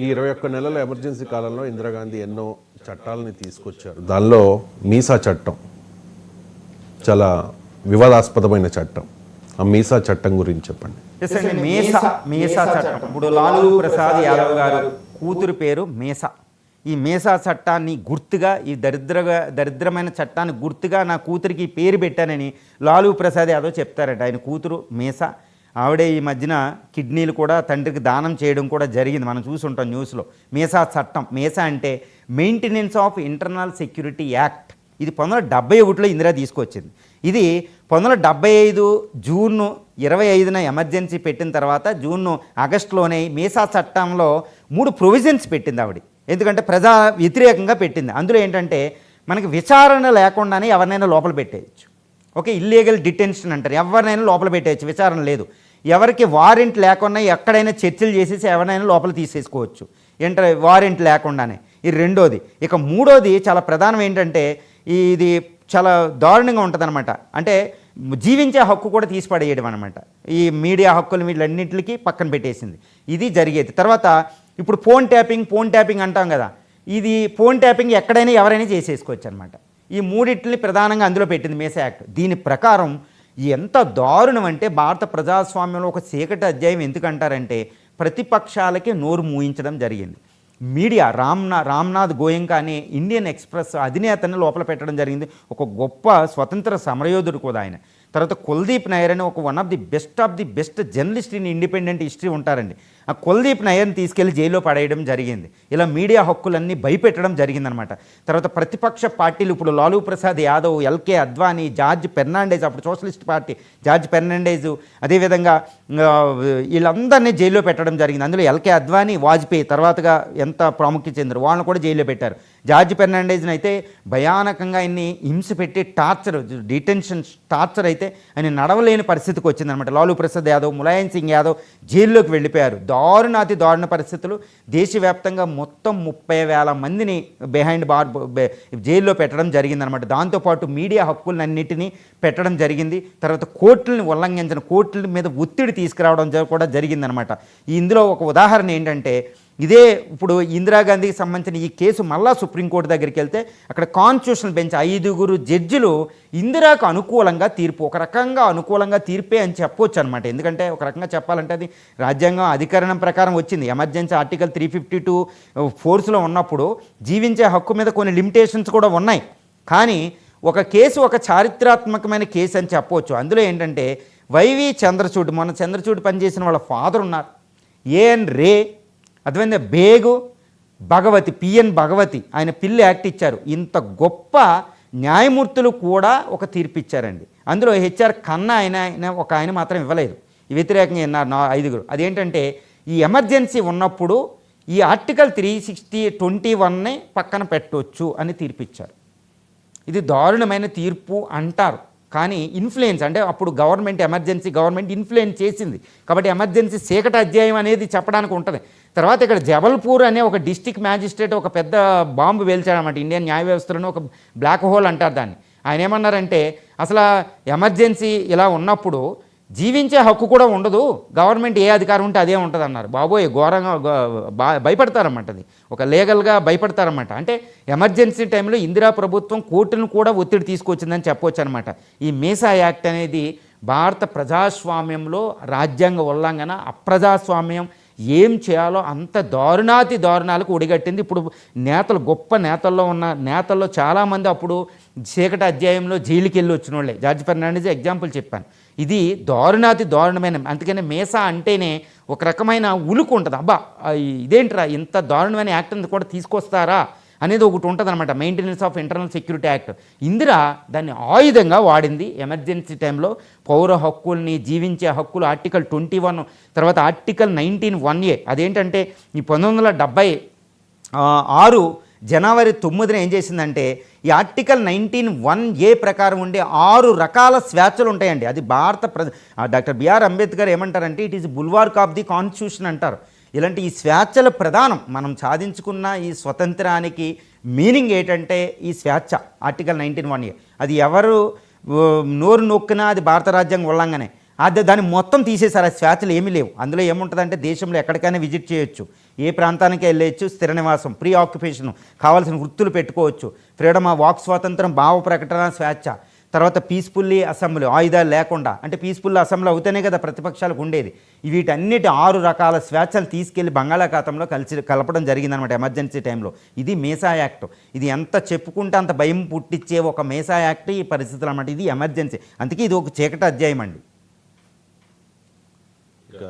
ఈ 21 నెలల ఎమర్జెన్సీ కాలంలో ఇందిరాగాంధీ ఎన్నో చట్టాలని తీసుకొచ్చారు. దానిలో మీసా చట్టం చాలా వివాదాస్పదమైన చట్టం. ఆ మీసా చట్టం గురించి చెప్పండి. మీసా చట్టం ఇప్పుడు లాలూ ప్రసాద్ యాదవ్ గారు కూతురు పేరు మీసా. ఈ మీసా చట్టాన్ని గుర్తుగా ఈ దరిద్రమైన చట్టాన్ని గుర్తుగా నా కూతురికి పేరు పెట్టానని లాలూ ప్రసాద్ యాదవ్ చెప్తారట. ఆయన కూతురు మీసా. ఆవిడే ఈ మధ్యన కిడ్నీలు కూడా తండ్రికి దానం చేయడం కూడా జరిగింది. మనం చూసుంటాం న్యూస్లో. మీసా చట్టం, మీసా అంటే maintenance of internal security act. ఇది 1971లో ఇందిరా తీసుకొచ్చింది. ఇది 1975 జూన్ 25న ఎమర్జెన్సీ పెట్టిన తర్వాత ఆగస్టులోనే మీసా చట్టంలో 3 ప్రొవిజన్స్ పెట్టింది ఆవిడ. ఎందుకంటే ప్రజా వ్యతిరేకంగా పెట్టింది. అందులో ఏంటంటే మనకి విచారణ లేకుండానే ఎవరినైనా లోపల పెట్టేయచ్చు. ఓకే, ఇల్లీగల్ డిటెన్షన్ అంటారు. ఎవరినైనా లోపల పెట్టేయచ్చు, విచారణ లేదు. ఎవరికి వారెంట్ లేకుండా ఎక్కడైనా చర్చలు చేసేసి ఎవరినైనా లోపల తీసేసుకోవచ్చు, వారెంట్ లేకుండానే. ఇది రెండోది. ఇక మూడోది చాలా ప్రధానం ఏంటంటే ఇది చాలా దారుణంగా ఉంటుంది అనమాట. అంటే జీవించే హక్కు కూడా తీసి పడేయడం అనమాట. ఈ మీడియా హక్కులు వీళ్ళన్నింటికి పక్కన పెట్టేసింది. ఇది జరిగేది. తర్వాత ఇప్పుడు ఫోన్ ట్యాపింగ్ అంటాం కదా. ఇది ఫోన్ ట్యాపింగ్ ఎక్కడైనా ఎవరైనా చేసేసుకోవచ్చు అనమాట. ఈ మూడింటిని ప్రధానంగా అందులో పెట్టింది మీసా యాక్ట్. దీని ప్రకారం ఎంత దారుణం అంటే భారత ప్రజాస్వామ్యంలో ఒక చీకటి అధ్యాయం ఎందుకంటారంటే ప్రతిపక్షాలకి నోరు మూయించడం జరిగింది. మీడియా రామ్నాథ్ గోయంకా అనే ఇండియన్ ఎక్స్ప్రెస్ అధినేతని లోపల పెట్టడం జరిగింది. ఒక గొప్ప స్వతంత్ర సమరయోధుడు కూడా ఆయన. తర్వాత కుల్దీప్ నయ్యర్ అని ఒక one of the best journalist in independent history ఉంటారండి. ఆ కుల్దీప్ నయ్యర్ని తీసుకెళ్లి జైల్లో పడేయడం జరిగింది. ఇలా మీడియా హక్కులన్నీ భయపెట్టడం జరిగిందనమాట. తర్వాత ప్రతిపక్ష పార్టీలు ఇప్పుడు లాలూ ప్రసాద్ యాదవ్, ఎల్కే అద్వానీ, జార్జ్ ఫెర్నాండెజ్, అప్పుడు సోషలిస్ట్ పార్టీ జార్జ్ ఫెర్నాండెజ్, అదేవిధంగా వీళ్ళందరినీ జైల్లో పెట్టడం జరిగింది. అందులో ఎల్కే అద్వానీ, వాజ్పేయి తర్వాతగా ఎంత ప్రాముఖ్యత చెందారు, వాళ్ళని కూడా జైల్లో పెట్టారు. జార్జ్ ఫెర్నాండెజ్ని అయితే భయానకంగా ఆయన్ని హింస పెట్టి డిటెన్షన్ టార్చర్ అయితే ఆయన నడవలేని పరిస్థితికి వచ్చిందనమాట. లాలూ ప్రసాద్ యాదవ్, ములాయం సింగ్ యాదవ్ జైల్లోకి వెళ్ళిపోయారు. దారుణాతి దారుణ పరిస్థితులు. దేశవ్యాప్తంగా మొత్తం 30,000 మందిని బిహైండ్ బార్ జైల్లో పెట్టడం జరిగిందనమాట. దాంతోపాటు మీడియా హక్కులన్నింటినీ పెట్టడం జరిగింది. తర్వాత కోర్టులను ఉల్లంఘించిన కోర్టుల మీద ఒత్తిడి తీసుకురావడం కూడా జరిగిందనమాట. ఇందులో ఒక ఉదాహరణ ఏంటంటే ఇదే ఇప్పుడు ఇందిరాగాంధీకి సంబంధించిన ఈ కేసు మళ్ళా సుప్రీంకోర్టు దగ్గరికి వెళ్తే అక్కడ కాన్స్టిట్యూషనల్ బెంచ్ 5 జడ్జిలు ఇందిరాకు అనుకూలంగా తీర్పు, ఒక రకంగా అనుకూలంగా తీర్పే అని చెప్పవచ్చు అనమాట. ఎందుకంటే ఒక రకంగా చెప్పాలంటే అది రాజ్యాంగం అధికరణం ప్రకారం వచ్చింది. ఎమర్జెన్సీ ఆర్టికల్ 352 ఫోర్స్లో ఉన్నప్పుడు జీవించే హక్కు మీద కొన్ని లిమిటేషన్స్ కూడా ఉన్నాయి. కానీ ఒక కేసు ఒక చారిత్రాత్మకమైన కేసు అని చెప్పవచ్చు. అందులో ఏంటంటే వైవి చంద్రచూడ్, మొన్న చంద్రచూడ్ పనిచేసిన వాళ్ళ ఫాదర్ ఉన్నారు, ఏఎన్ రే, అదేవిధంగా బేగు భగవతి, పిఎన్ భగవతి, ఆయన పిల్లి యాక్ట్ ఇచ్చారు. ఇంత గొప్ప న్యాయమూర్తులు కూడా ఒక తీర్పు ఇచ్చారండి. అందులో హెచ్ఆర్ ఖన్నా ఆయన మాత్రం ఇవ్వలేదు, వ్యతిరేకంగా ఉన్నారు 5. అదేంటంటే ఈ ఎమర్జెన్సీ ఉన్నప్పుడు ఈ ఆర్టికల్ 360(21)ని పక్కన పెట్టవచ్చు అని తీర్పు ఇచ్చారు. ఇది దారుణమైన తీర్పు అంటారు. కానీ ఇన్ఫ్లుయెన్స్ అంటే అప్పుడు గవర్నమెంట్ ఇన్ఫ్లుయెన్స్ చేసింది కాబట్టి ఎమర్జెన్సీ చీకటి అధ్యాయం అనేది చెప్పడానికి ఉంటుంది. తర్వాత ఇక్కడ జబల్పూర్ అనే ఒక డిస్ట్రిక్ట్ మ్యాజిస్ట్రేట్ ఒక పెద్ద బాంబు వేల్చాడన్నమాట. ఇండియన్ న్యాయ వ్యవస్థలను ఒక బ్లాక్ హోల్ అంటారు దాన్ని. ఆయన ఏమన్నారంటే అసలు ఎమర్జెన్సీ ఇలా ఉన్నప్పుడు జీవించే హక్కు కూడా ఉండదు, గవర్నమెంట్ ఏ అధికారం ఉంటే అదే ఉంటుంది అన్నారు. బాబోయ్, ఘోరంగా భయపడతారన్నమాట. అది ఒక లీగల్గా భయపడతారన్నమాట. అంటే ఎమర్జెన్సీ టైంలో ఇందిరా ప్రభుత్వం కోర్టును కూడా ఒత్తిడి తీసుకొచ్చిందని చెప్పవచ్చు అనమాట. ఈ మీసా యాక్ట్ అనేది భారత ప్రజాస్వామ్యంలో రాజ్యాంగ ఉల్లంఘన, అప్రజాస్వామ్యం ఏం చేయాలో అంత దారుణాలకు ఒడిగట్టింది. ఇప్పుడు గొప్ప నేతల్లో ఉన్న నేతల్లో చాలామంది అప్పుడు చీకటి అధ్యాయంలో జైలుకి వెళ్ళి వచ్చిన వాళ్ళే. జార్జ్ ఫెర్నాండెజ్ ఎగ్జాంపుల్ చెప్పాను. ఇది దారుణమైన, అందుకనే మీసా అంటేనే ఒక రకమైన ఉలుకు ఉంటుంది. అబ్బా, ఇదేంట్రా ఇంత దారుణమైన యాక్ట్ని కూడా తీసుకొస్తారా అనేది ఒకటి ఉంటుంది అనమాట. Maintenance of internal security act. Indira దాన్ని ఆయుధంగా వాడింది ఎమర్జెన్సీ టైంలో. పౌర హక్కుల్ని, జీవించే హక్కులు ఆర్టికల్ 21, తర్వాత ఆర్టికల్ 19(1)A. అదేంటంటే ఈ 1976 జనవరి 9న ఏం చేసిందంటే ఈ ఆర్టికల్ 19(1)A ప్రకారం ఉండే 6 రకాల స్వేచ్ఛలు ఉంటాయండి. అది డాక్టర్ బిఆర్ అంబేద్కర్ ఏమంటారంటే it is బుల్వార్క్ of the constitution అంటారు. ఇలాంటి ఈ స్వేచ్ఛల ప్రధానం మనం సాధించుకున్న ఈ స్వతంత్రానికి మీనింగ్ ఏంటంటే ఈ స్వేచ్ఛ ఆర్టికల్ 19(1)A. అది ఎవరు నోరు నొక్కినా అది భారత రాజ్యాంగ ఉల్లంఘనే. దాన్ని మొత్తం తీసేశారు. ఆ స్వేచ్ఛలు ఏమీ లేవు. అందులో ఏముంటుందంటే దేశంలో ఎక్కడికైనా విజిట్ చేయొచ్చు, ఏ ప్రాంతానికి వెళ్ళచ్చు, స్థిర నివాసం, ప్రీ ఆక్యుపేషన్, కావాల్సిన వృత్తులు పెట్టుకోవచ్చు, ఫ్రీడమ్ ఆఫ్ వాక్ స్వాతంత్రం, భావ ప్రకటన స్వేచ్ఛ, తర్వాత పీస్ఫుల్లీ అసెంబ్లీ, ఆయుధాలు లేకుండా, అంటే పీస్ఫుల్ అసెంబ్లీ అవుతేనే కదా ప్రతిపక్షాలకు ఉండేది. వీటన్నిటి 6 రకాల స్వేచ్ఛలు తీసుకెళ్లి బంగాళాఖాతంలో కలపడం జరిగిందనమాట ఎమర్జెన్సీ టైంలో. ఇది మీసా యాక్ట్. ఇది ఎంత చెప్పుకుంటే అంత భయం పుట్టించే ఒక మీసా యాక్ట్ ఈ పరిస్థితులు అన్నమాట. ఇది ఎమర్జెన్సీ, అందుకే ఇది ఒక చీకటి అధ్యాయం అండి. ఇక